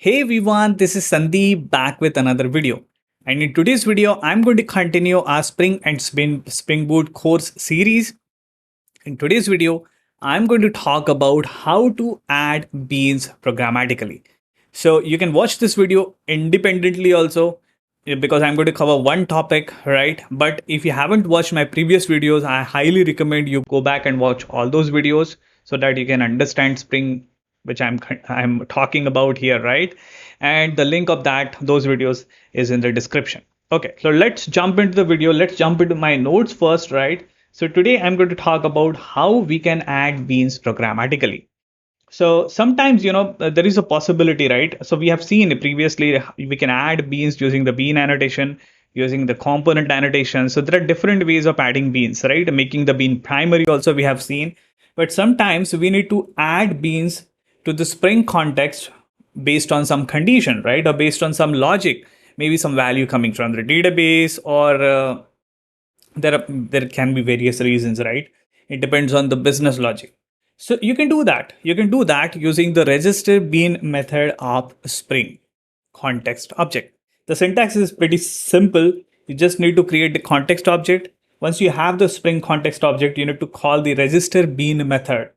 Hey everyone, this is Sandeep back with another video. And in today's video, I'm going to continue our Spring and Spring Boot course series. In today's video, I'm going to talk about how to add beans programmatically. So you can watch this video independently also because I'm going to cover one topic, right? But if you haven't watched my previous videos, I highly recommend you go back and watch all those videos so that you can understand Spring, which I'm talking about here, right? And the link of those videos is in the description. Okay, so let's jump into the video. Let's jump into my notes first, right? So today I'm going to talk about how we can add beans programmatically. So sometimes, there is a possibility, right? So we have seen previously we can add beans using the bean annotation, using the component annotation. So there are different ways of adding beans, right? Making the bean primary also we have seen. But sometimes we need to add beans to the Spring context based on some condition, right? Or based on some logic, maybe some value coming from the database or there can be various reasons, right? It depends on the business logic. So you can do that using the register bean method of Spring context object. The syntax is pretty simple. You just need to create the context object. Once you have the Spring context object, you need to call the register bean method.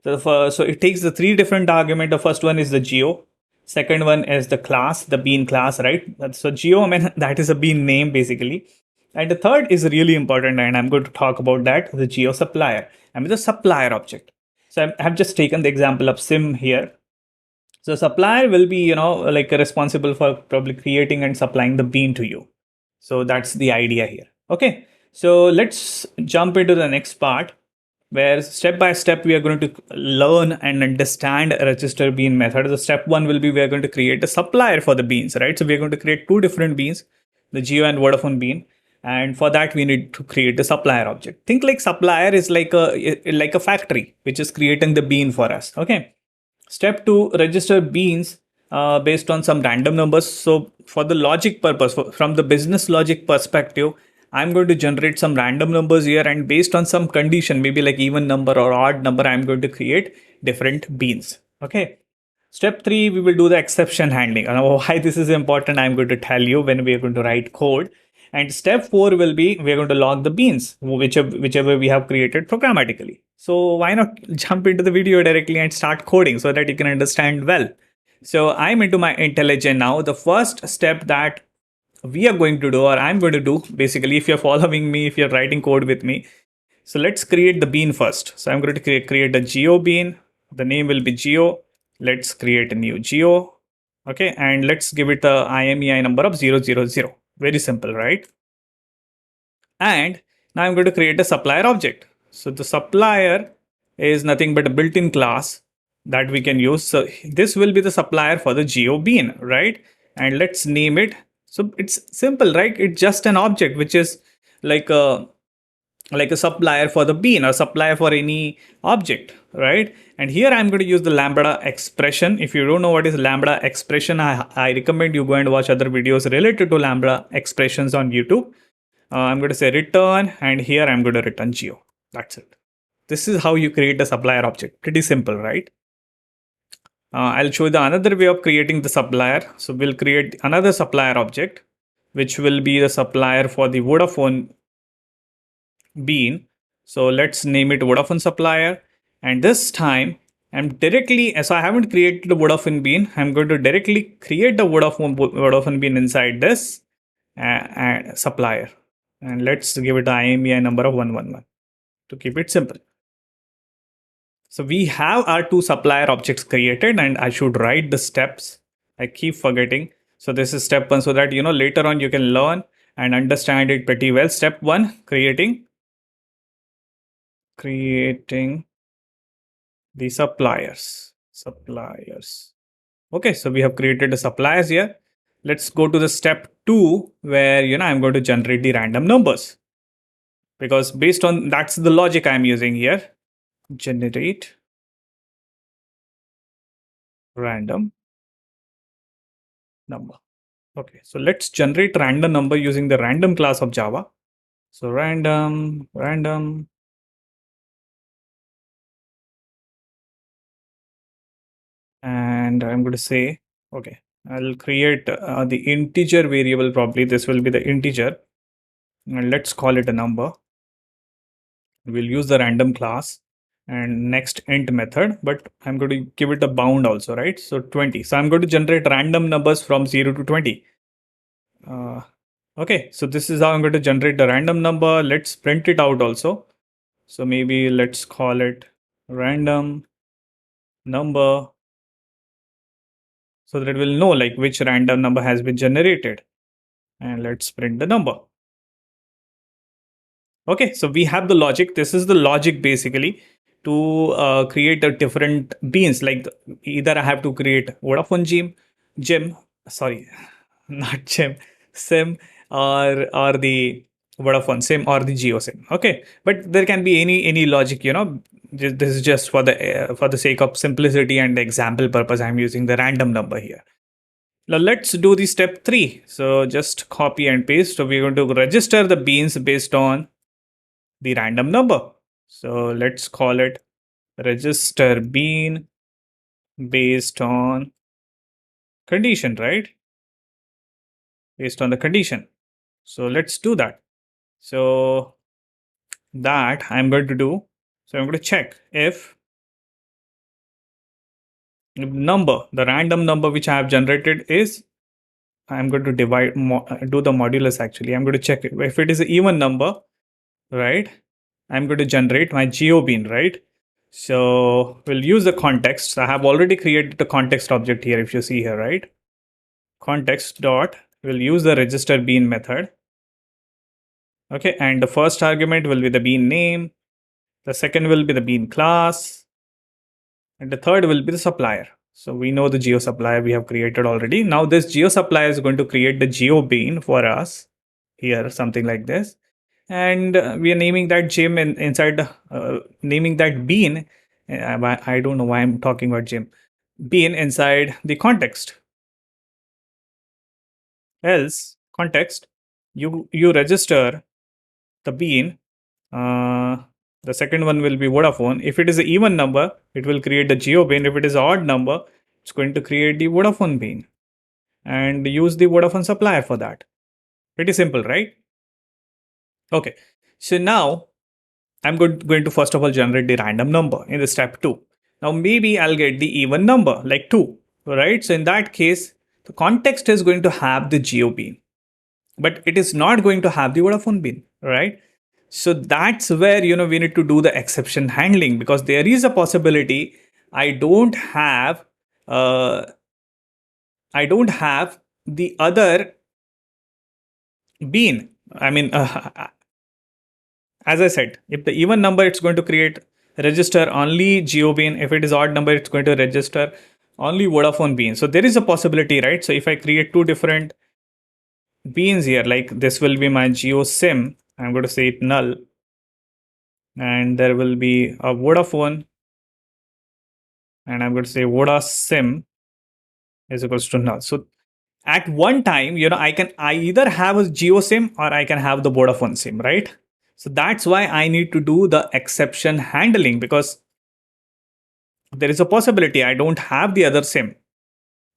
So it takes the three different argument. The first one is the geo. Second one is the class, the bean class, right? So geo, I mean, that is a bean name basically. And the third is really important, and I'm going to talk about that, the geo supplier. I mean the supplier object. So I have just taken the example of sim here. So supplier will be, like responsible for probably creating and supplying the bean to you. So that's the idea here. Okay. So let's jump into the next part where step by step we are going to learn and understand a register bean method. The step one will be we are going to create a supplier for the beans, right? So we are going to create two different beans, the Geo and Vodafone bean. And for that, we need to create a supplier object. Think like supplier is like a factory which is creating the bean for us. Okay. Step two, register beans based on some random numbers. So for the logic purpose, from the business logic perspective, I'm going to generate some random numbers here, and based on some condition, maybe like even number or odd number, I'm going to create different beans. Okay. Step three, we will do the exception handling. Why this is important, I'm going to tell you when we are going to write code. And step four will be we're going to log the beans, whichever we have created programmatically. So why not jump into the video directly and start coding so that you can understand well. So I'm into my IntelliJ now. The first step that we are going to do, or I'm going to do, basically, if you're following me, if you're writing code with me. So let's create the bean first. So I'm going to create a geo bean. The name will be geo. Let's create a new geo. Okay, and let's give it the IMEI number of 000. Very simple, right? And now I'm going to create a supplier object. So the supplier is nothing but a built-in class that we can use. So this will be the supplier for the geo bean, right? And let's name it. So it's simple, right? It's just an object which is like a supplier for the bean or supplier for any object, right? And here I'm going to use the lambda expression. If you don't know what is lambda expression, I recommend you go and watch other videos related to lambda expressions on YouTube. I'm going to say return, and here I'm going to return geo. That's it. This is how you create a supplier object. Pretty simple, right? I'll show you the another way of creating the supplier. So we'll create another supplier object, which will be the supplier for the Vodafone bean. So let's name it Vodafone supplier. And this time I'm directly, so I haven't created the Vodafone bean. I'm going to directly create the Vodafone bean inside this supplier. And let's give it an IMEI number of 111 to keep it simple. So we have our two supplier objects created, and I should write the steps. I keep forgetting. So this is step one, so that later on you can learn and understand it pretty well. Step one, creating the suppliers. Okay, so we have created the suppliers here. Let's go to the step two, where I'm going to generate the random numbers, because based on that's the logic I'm using here. Generate random number. Okay, so let's generate random number using the random class of Java. So random, and I'm going to say, okay, I'll create the integer variable. Probably this will be the integer, and let's call it a number. We'll use the random class and next int method, but I'm going to give it a bound also, right? So 20. So I'm going to generate random numbers from 0 to 20. Okay, so this is how I'm going to generate the random number. Let's print it out also. So maybe let's call it random number, so that it will know like which random number has been generated. And let's print the number. Okay, so we have the logic. This is the logic basically to create a different beans. Like either I have to create Vodafone Gem, sorry, not Gem, SIM, or the Vodafone SIM or the Geo SIM. Okay, but there can be any logic. This is just for the sake of simplicity and example purpose. I'm using the random number here. Now let's do the step 3. So just copy and paste. So we're going to register the beans based on the random number. So let's call it register bean based on condition, right? Based on the condition. So let's do that. So that I'm going to do. So I'm going to check if number, the random number which I have generated is, I'm going to do the modulus actually. I'm going to check if it is an even number, right? I'm going to generate my geobean, right? So we'll use the context. I have already created the context object here, if you see here, right? Context dot, we'll use the register bean method. Okay, and the first argument will be the bean name. The second will be the bean class. And the third will be the supplier. So we know the geo supplier we have created already. Now this geo supplier is going to create the geo bean for us here, something like this. And we are naming that gem inside naming that bean. I don't know why I'm talking about gem. Bean inside the context. Else context, you register the bean. The second one will be Vodafone. If it is an even number, it will create the geo bean. If it is an odd number, it's going to create the Vodafone bean and use the Vodafone supplier for that. Pretty simple, right? Okay. So now I'm going to first of all generate the random number in the step 2. Now maybe I'll get the even number like 2, right? So in that case, the context is going to have the geo bean, but it is not going to have the Vodafone bean, right? So that's where we need to do the exception handling, because there is a possibility I don't have uh, the other bean. I mean, as I said, if the even number, it's going to create register only geo bean. If it is odd number, it's going to register only Vodafone bean. So there is a possibility, right? So if I create two different beans here, like this will be my geo sim, I'm going to say it null, and there will be a Vodafone, and I'm going to say Voda sim is equals to null. So at one time, I either have a geo sim or I can have the Vodafone sim, right? So that's why I need to do the exception handling, because there is a possibility I don't have the other sim.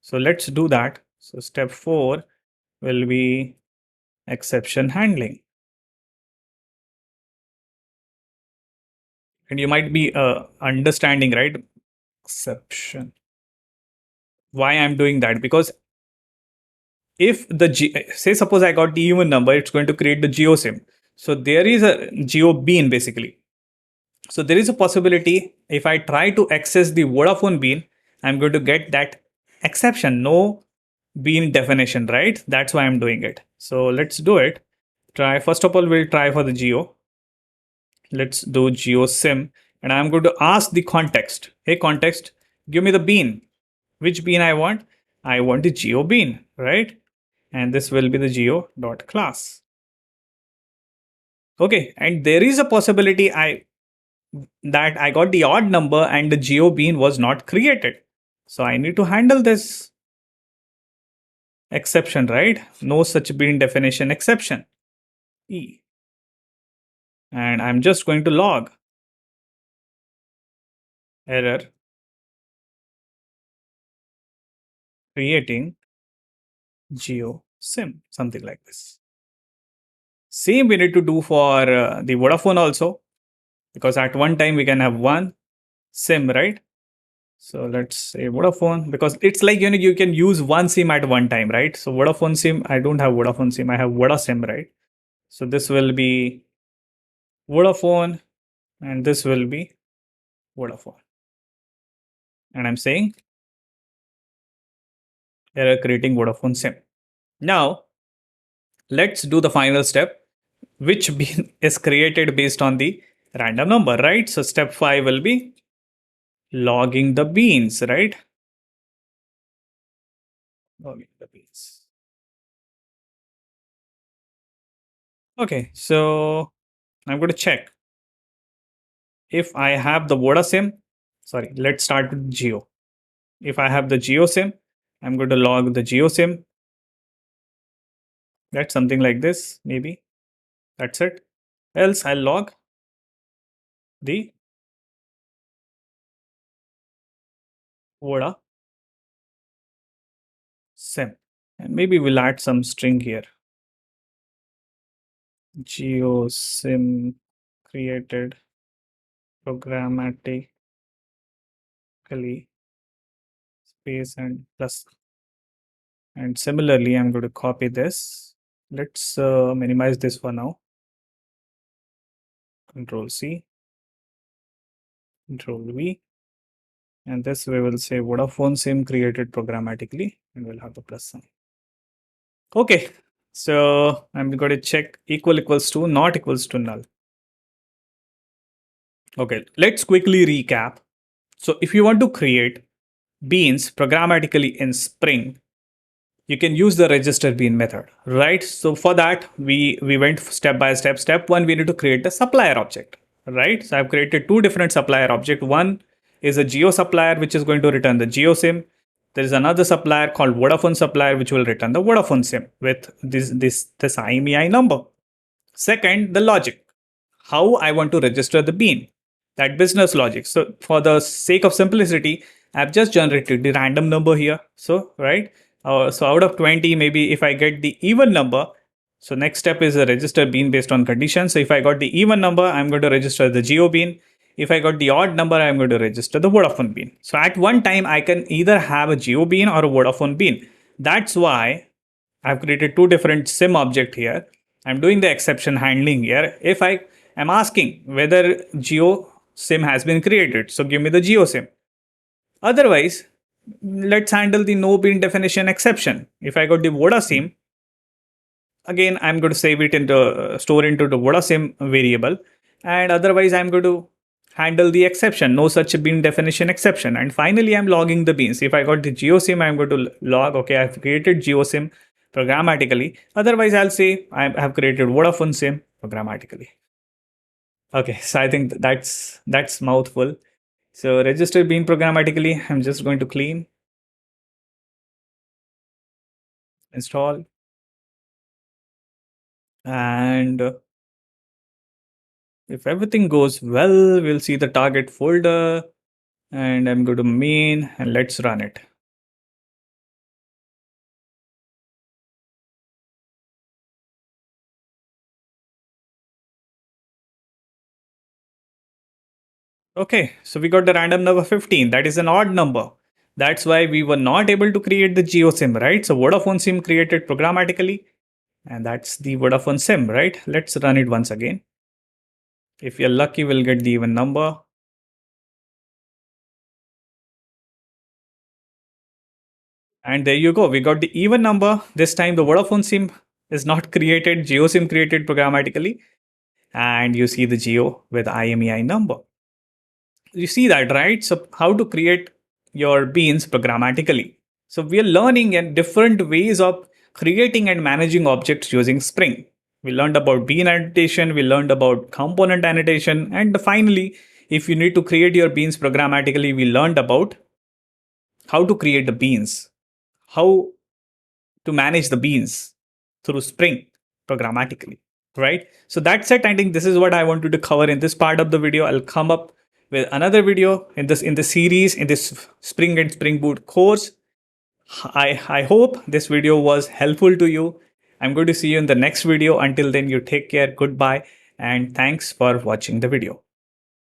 So let's do that. So step 4 will be exception handling. And you might be understanding, right? Exception. Why I'm doing that? Because if say suppose I got the even number, it's going to create the geo sim. So there is a geo bean basically. So there is a possibility if I try to access the Vodafone bean, I'm going to get that exception, no bean definition, right? That's why I'm doing it. So let's do it. Try, first of all, we'll try for the geo. Let's do geo sim, and I'm going to ask the context. Hey context, give me the bean. Which bean I want? I want the geo bean, right? And this will be the geo dot class. Okay, and there is a possibility that I got the odd number and the geo bean was not created. So I need to handle this exception, right? No such bean definition exception. E. And I'm just going to log error creating geo sim, something like this. Same we need to do for the Vodafone also, because at one time we can have one sim, right? So let's say Vodafone, because it's like, you can use one SIM at one time, right? So Vodafone SIM, I don't have Vodafone SIM, I have Voda SIM, right? So this will be Vodafone and this will be Vodafone. And I'm saying error creating Vodafone SIM. Now, let's do the final step, which is created based on the random number, right? So step 5 will be logging the beans, right? Logging the beans. Okay, so I'm going to check if I have the Voda SIM. Sorry, let's start with Geo. If I have the Geo SIM, I'm going to log the Geo SIM. That's something like this, maybe. That's it. Else I'll log the Voda SIM. And maybe we'll add some string here. Geo SIM created programmatically space and plus. And similarly, I'm going to copy this. Let's minimize this for now. Control C, Control V. And this we will say Vodafone SIM created programmatically, and we'll have the plus sign. Okay, so I'm going to check equals to, not equals to null. Okay, let's quickly recap. So if you want to create beans programmatically in Spring, you can use the register bean method, right? So for that, we went step by step. Step 1, we need to create a supplier object, right? So I've created 2 different supplier object. One is a geo supplier, which is going to return the geo sim. There is another supplier called Vodafone supplier, which will return the Vodafone sim with this IMEI number. Second, the logic, how I want to register the bean, that business logic. So for the sake of simplicity, I've just generated the random number here. So, right. So out of 20, maybe if I get the even number, so next step is a register bean based on conditions. So if I got the even number, I'm going to register the geo bean. If I got the odd number, I'm going to register the Vodafone bean. So at one time, I can either have a geo bean or a Vodafone bean. That's why I've created 2 different sim object here. I'm doing the exception handling here. If I am asking whether geo sim has been created, so give me the geo sim. Otherwise, let's handle the no bin definition exception. If I got the Voda sim, again I'm going to save it into store into the Voda sim variable, and otherwise I'm going to handle the exception, no such bin definition exception. And finally, I'm logging the beans. If I got the geo sim, I'm going to log, okay, I've created geo sim programmatically. Otherwise, I'll say I have created Vodafone sim programmatically. Okay, so I think that's mouthful. So register bean programmatically. I'm just going to clean, install, and if everything goes well, we'll see the target folder, and I'm going to main and let's run it. Okay, so we got the random number 15. That is an odd number. That's why we were not able to create the geo sim, right? So Vodafone sim created programmatically, and that's the Vodafone sim, right? Let's run it once again. If you're lucky, we'll get the even number. And there you go. We got the even number. This time the Vodafone SIM is not created. Geo SIM created programmatically. And you see the Geo with IMEI number. You see that, right? So how to create your beans programmatically. So we are learning in different ways of creating and managing objects using Spring. We learned about bean annotation. We learned about component annotation. And finally, if you need to create your beans programmatically, we learned about how to create the beans, how to manage the beans through Spring programmatically, right? So that's it. I think this is what I wanted to cover in this part of the video. I'll come up with another video in the series, in this Spring and Spring Boot course, I hope this video was helpful to you. I'm going to see you in the next video. Until then, you take care. Goodbye. And thanks for watching the video.